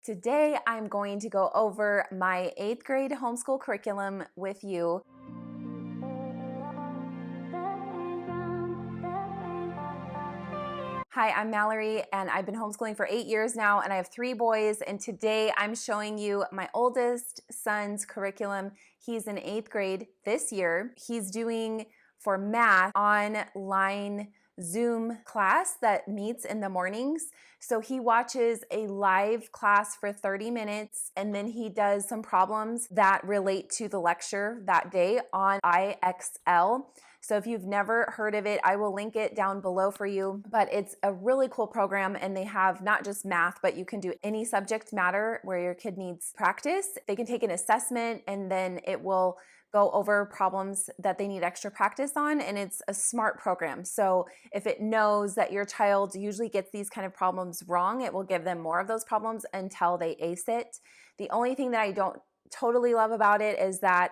Today, I'm going to go over my 8th grade homeschool curriculum with you. Hi, I'm Mallory, and I've been homeschooling for 8 years now, and I have 3 boys, and today I'm showing you my oldest son's curriculum. He's in 8th grade this year. He's doing, for math, online Zoom class that meets in the mornings. So he watches a live class for 30 minutes, and then he does some problems that relate to the lecture that day on IXL. So if you've never heard of it, I will link it down below for you. But it's a really cool program, and they have not just math, but you can do any subject matter where your kid needs practice. They can take an assessment, and then it will go over problems that they need extra practice on, and it's a smart program. So if it knows that your child usually gets these kind of problems wrong, it will give them more of those problems until they ace it. The only thing that I don't totally love about it is that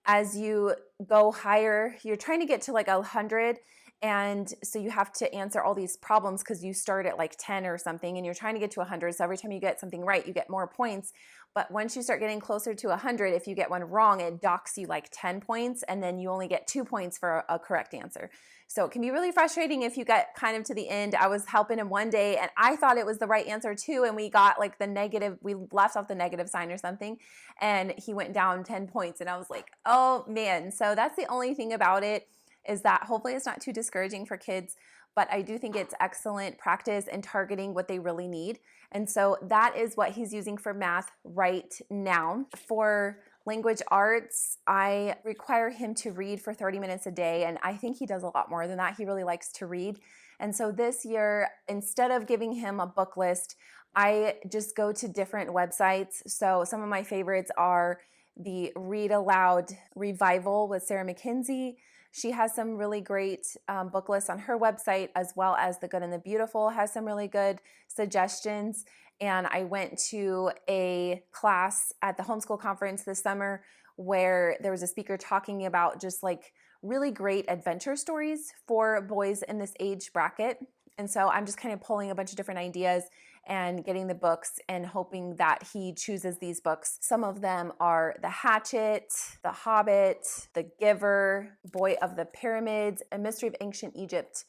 as you go higher, you're trying to get to like 100, and so you have to answer all these problems because you start at like 10 or something, and you're trying to get to 100. So every time you get something right, you get more points. But once you start getting closer to 100, if you get one wrong, it docks you like 10 points, and then you only get 2 points for a correct answer. So it can be really frustrating if you get kind of to the end. I was helping him one day, and I thought it was the right answer too, and we got like the negative, we left off the negative sign or something, and he went down 10 points, and I was like, oh man. So that's the only thing about it, is that hopefully it's not too discouraging for kids, but I do think it's excellent practice in targeting what they really need. And so that is what he's using for math right now. For language arts, I require him to read for 30 minutes a day, and I think he does a lot more than that. He really likes to read. And so this year, instead of giving him a book list, I just go to different websites. So some of my favorites are the Read Aloud Revival with Sarah McKenzie. She has some really great book lists on her website, as well as The Good and the Beautiful has some really good suggestions. And I went to a class at the homeschool conference this summer where there was a speaker talking about just like really great adventure stories for boys in this age bracket. And so I'm just kind of pulling a bunch of different ideas and getting the books and hoping that he chooses these books. Some of them are The Hatchet, The Hobbit, The Giver, Boy of the Pyramids, A Mystery of Ancient Egypt.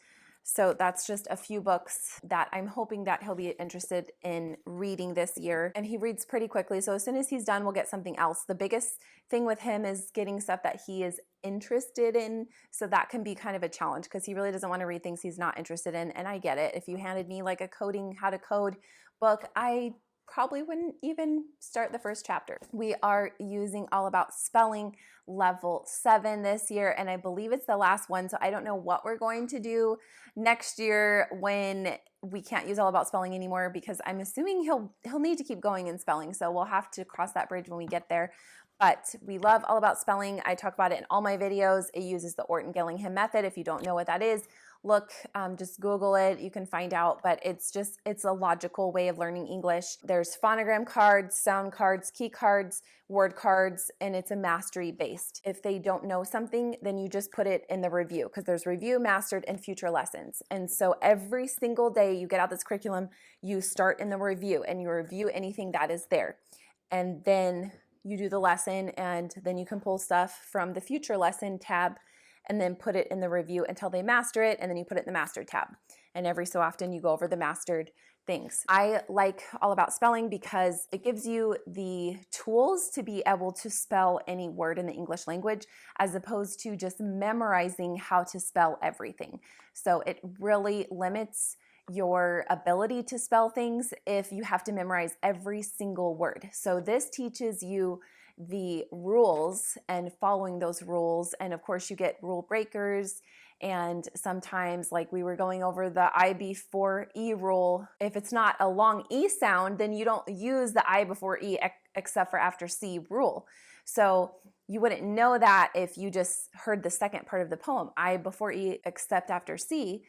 So that's just a few books that I'm hoping that he'll be interested in reading this year. And he reads pretty quickly, so as soon as he's done, we'll get something else. The biggest thing with him is getting stuff that he is interested in, so that can be kind of a challenge because he really doesn't want to read things he's not interested in, and I get it. If you handed me like a coding, how to code book, I probably wouldn't even start the first chapter. We are using All About Spelling level 7 this year, and I believe it's the last one, so I don't know what we're going to do next year when we can't use All About Spelling anymore, because I'm assuming he'll need to keep going in spelling, so we'll have to cross that bridge when we get there. But we love All About Spelling. I talk about it in all my videos. It uses the Orton-Gillingham method. If you don't know what that is, look, just Google it. You can find out, but it's a logical way of learning English. There's phonogram cards, sound cards, key cards, word cards, and it's a mastery based. If they don't know something, then you just put it in the review, because there's review, mastered, and future lessons. And so every single day you get out this curriculum, you start in the review and you review anything that is there. And then you do the lesson, and then you can pull stuff from the future lesson tab and then put it in the review until they master it, and then you put it in the mastered tab. And every so often you go over the mastered things. I like All About Spelling because it gives you the tools to be able to spell any word in the English language, as opposed to just memorizing how to spell everything. So it really limits your ability to spell things if you have to memorize every single word. So this teaches you the rules and following those rules. And of course you get rule breakers, and sometimes, like we were going over the I before E rule, if it's not a long E sound, then you don't use the I before E except for after C rule. So you wouldn't know that if you just heard the second part of the poem, I before E except after C.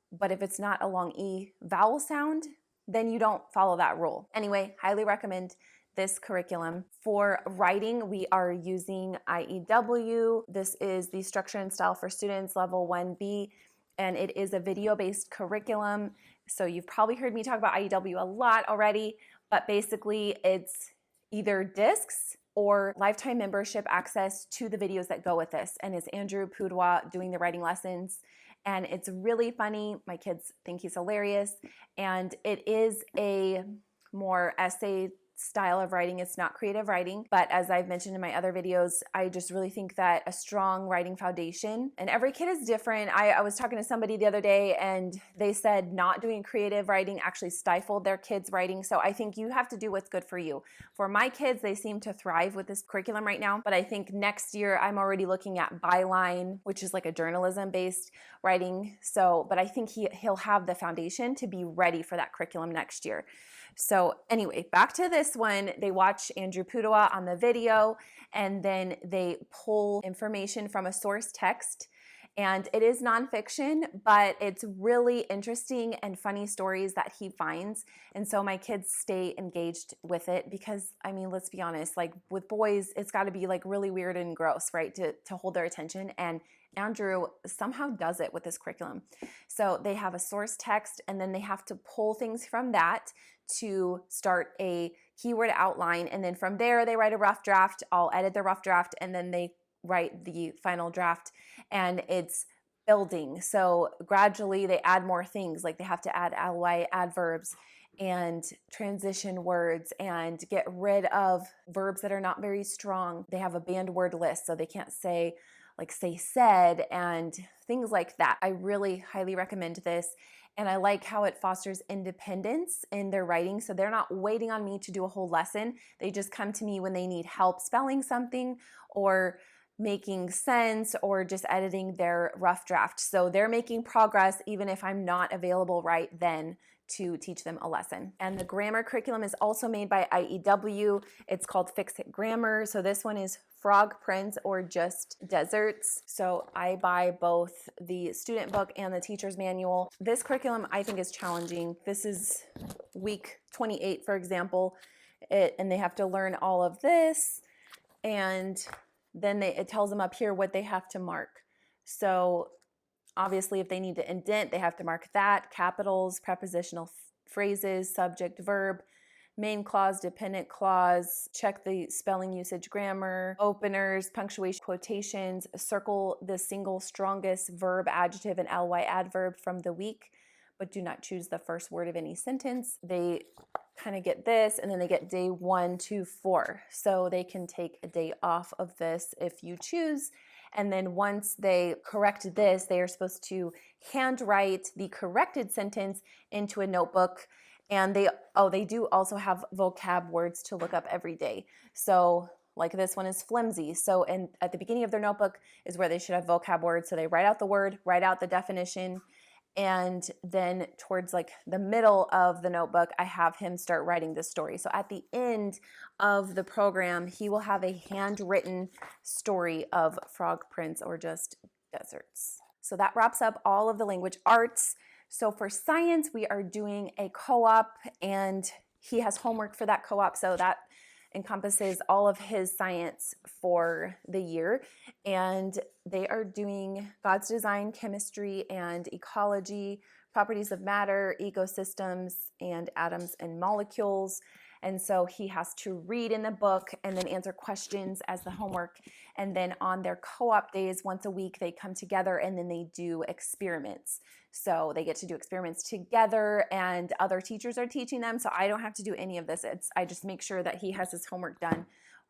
But if it's not a long E vowel sound, then you don't follow that rule. Anyway, highly recommend this curriculum. For writing, we are using IEW. This is the Structure and Style for Students, Level 1B, and it is a video-based curriculum. So you've probably heard me talk about IEW a lot already, but basically it's either discs or lifetime membership access to the videos that go with this. And it's Andrew Pudewa doing the writing lessons. And it's really funny. My kids think he's hilarious. And it is a more essay style of writing. It's not creative writing, but as I've mentioned in my other videos, I just really think that a strong writing foundation, and every kid is different. I was talking to somebody the other day and they said not doing creative writing actually stifled their kids' writing. So I think you have to do what's good for you. For my kids, they seem to thrive with this curriculum right now, but I think next year I'm already looking at byline, which is like a journalism based writing. So, but I think he'll have the foundation to be ready for that curriculum next year. So anyway, back to this one. They watch Andrew Pudewa on the video, and then they pull information from a source text. And it is nonfiction, but it's really interesting and funny stories that he finds. And so my kids stay engaged with it because, I mean, let's be honest, like with boys, it's got to be like really weird and gross, right, to hold their attention. And Andrew somehow does it with this curriculum. So they have a source text, and then they have to pull things from that to start a keyword outline. And then from there, they write a rough draft. I'll edit the rough draft, and then they write the final draft, and it's building. So gradually they add more things, like they have to add ly adverbs and transition words and get rid of verbs that are not very strong. They have a banned word list, so they can't say like say said and things like that. I really highly recommend this. And I like how it fosters independence in their writing. So they're not waiting on me to do a whole lesson. They just come to me when they need help spelling something or making sense or just editing their rough draft. So they're making progress even if I'm not available right then to teach them a lesson. And the grammar curriculum is also made by IEW. It's called Fix It Grammar. So this one is Frog Prince or just Deserts. So I buy both the student book and the teacher's manual. This curriculum I think is challenging. This is week 28, for example, and they have to learn all of this, and then it tells them up here what they have to mark. So obviously if they need to indent, they have to mark that, capitals, prepositional phrases, subject, verb, main clause, dependent clause, check the spelling, usage, grammar, openers, punctuation, quotations, circle the single strongest verb, adjective, and ly adverb from the week, but do not choose the first word of any sentence. They kind of get this, and then they get day 1 to 4. So they can take a day off of this if you choose. And then once they correct this, they are supposed to handwrite the corrected sentence into a notebook. And they do also have vocab words to look up every day. So like this one is flimsy. So at the beginning of their notebook is where they should have vocab words. So they write out the word, write out the definition, and then towards like the middle of the notebook, I have him start writing the story. So at the end of the program, he will have a handwritten story of Frog Prince or just Deserts. So that wraps up all of the language arts. So for science, we are doing a co-op, and he has homework for that co-op. So that encompasses all of his science for the year. And they are doing God's design, chemistry, and ecology, properties of matter, ecosystems, and atoms and molecules. And so he has to read in the book and then answer questions as the homework. And then on their co-op days, once a week, they come together and then they do experiments. So they get to do experiments together, and other teachers are teaching them. So I don't have to do any of this. I just make sure that he has his homework done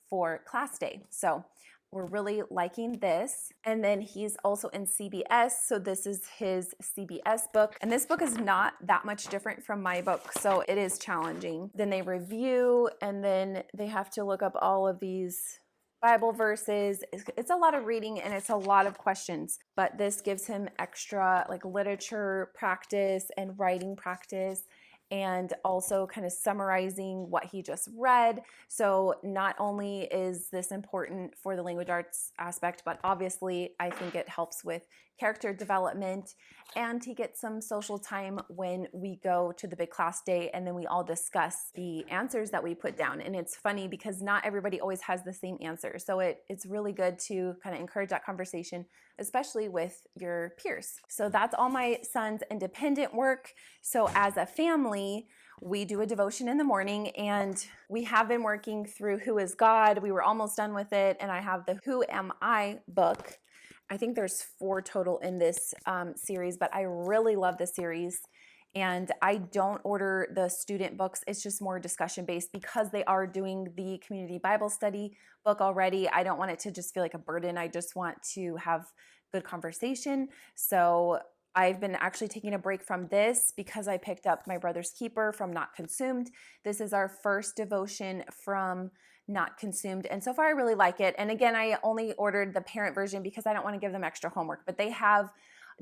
for class day. So we're really liking this. And then he's also in CBS. So this is his CBS book. And this book is not that much different from my book. So it is challenging. Then they review, and then they have to look up all of these Bible verses. It's a lot of reading and it's a lot of questions, but this gives him extra like literature practice and writing practice, and also kind of summarizing what he just read. So not only is this important for the language arts aspect, but obviously I think it helps with character development, and he gets some social time when we go to the big class day and then we all discuss the answers that we put down. And it's funny because not everybody always has the same answer. So it's really good to kind of encourage that conversation, especially with your peers. So that's all my son's independent work. So as a family, we do a devotion in the morning, and we have been working through Who is God. We were almost done with it, and I have the Who Am I book. I think there's 4 total in this series, but I really love the series. And I don't order the student books. It's just more discussion based because they are doing the community Bible study book already. I don't want it to just feel like a burden. I just want to have good conversation. So I've been actually taking a break from this because I picked up My Brother's Keeper from Not Consumed. This is our first devotion from Not Consumed, and so far I really like it. And again, I only ordered the parent version because I don't want to give them extra homework, but they have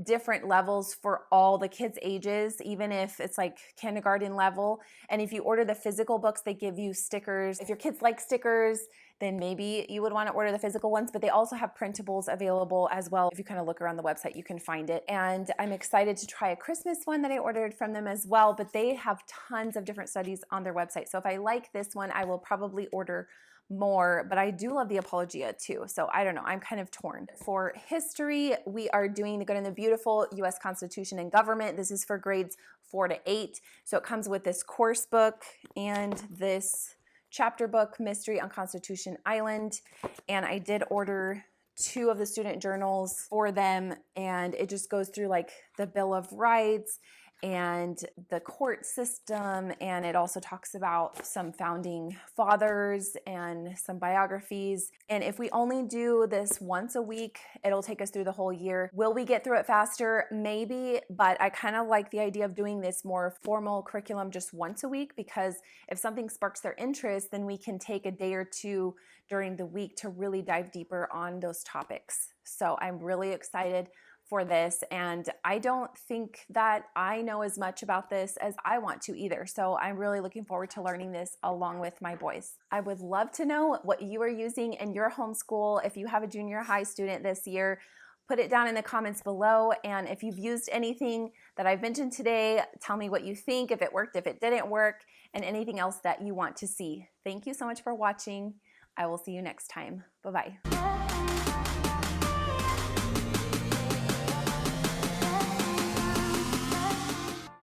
different levels for all the kids' ages, even if it's like kindergarten level. And if you order the physical books, they give you stickers. If your kids like stickers, then maybe you would want to order the physical ones, but they also have printables available as well. If you kind of look around the website, you can find it. And I'm excited to try a Christmas one that I ordered from them as well, but they have tons of different studies on their website. So if I like this one, I will probably order more, but I do love the Apologia too. So I don't know, I'm kind of torn. For history, we are doing The Good and the Beautiful, U.S. Constitution and Government. This is for grades 4 to 8. So it comes with this course book and this chapter book, Mystery on Constitution Island. And I did order 2 of the student journals for them, and it just goes through like the Bill of Rights and the court system, and it also talks about some founding fathers and some biographies. And if we only do this once a week, it'll take us through the whole year. Will we get through it faster? Maybe, but I kind of like the idea of doing this more formal curriculum just once a week, because if something sparks their interest, then we can take a day or 2 during the week to really dive deeper on those topics. So I'm really excited for this, and I don't think that I know as much about this as I want to either. So I'm really looking forward to learning this along with my boys. I would love to know what you are using in your homeschool. If you have a junior high student this year, put it down in the comments below. And if you've used anything that I've mentioned today, tell me what you think, if it worked, if it didn't work, and anything else that you want to see. Thank you so much for watching. I will see you next time. Bye-bye.